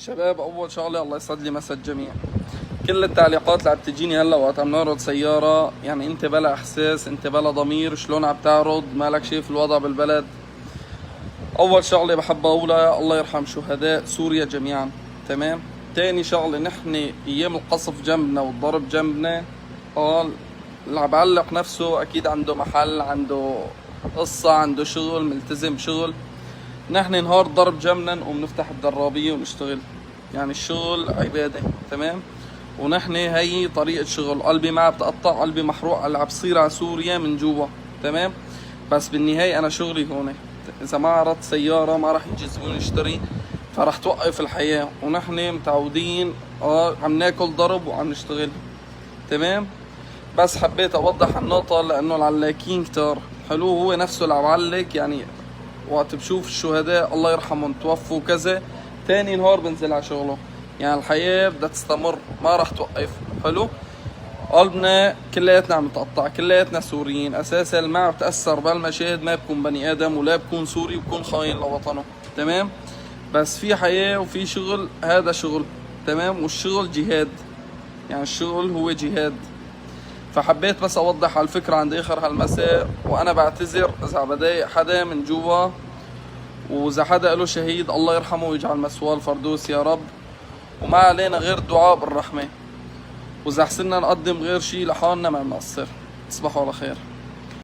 شباب، اول شغله الله يسعد لي مسا الجميع. كل التعليقات اللي عم تجيني هلا وقت عم نعرض سياره، يعني انت بلا احساس، انت بلا ضمير، شلون عم تعرض، مالك شايف الوضع بالبلد. اول شغله بحب اقولها الله يرحم شهداء سوريا جميعا. تمام. تاني شغله، نحن ايام القصف جنبنا والضرب جنبنا، قال اللي عم بعلق نفسه اكيد عنده محل، عنده قصه، عنده شغل، ملتزم بشغل. نحن نهار ضرب جنبنا نقوم نفتح الدرابية ونشتغل، يعني الشغل عبادة. تمام. ونحن هي طريقة شغل، قلبي ما بتقطع، قلبي محروق على اللي عم بصير على سوريا من جوا. تمام. بس بالنهاية أنا شغلي هون، إذا ما عرضت سيارة ما راح يجي زبون يشتري، فرح توقف الحياة. ونحن متعودين عم ناكل ضرب وعم نشتغل. تمام. بس حبيت أوضح النقطة لأنه العلاكين كتار. حلو، هو نفسه اللي عم يعلق، يعني وقت بشوف الشهداء الله يرحمهم توفوا كذا، تاني نهار بنزل على شغله. يعني الحياة بدها تستمر، ما راح توقف. حلو. قلبنا كلياتنا عم نتقطع، كلياتنا سوريين اساسا. اللي ما عم بتأثر بالمشاهد ما بكون بني ادم، ولا بكون سوري، بكون خاين لوطنه. تمام. بس في حياة وفي شغل، هذا شغل. تمام. والشغل جهاد، يعني الشغل هو جهاد. فحبيت بس اوضح على الفكرة عند اخر هالمساء. وانا بعتذر اذا بضايق حدا من جوا، واذا حدا له شهيد الله يرحمه ويجعل مثواه الفردوس يا رب. وما علينا غير الدعاء بالرحمة، واذا حسنا نقدم غير شي لحالنا ما بنقصر. تصبحوا على خير.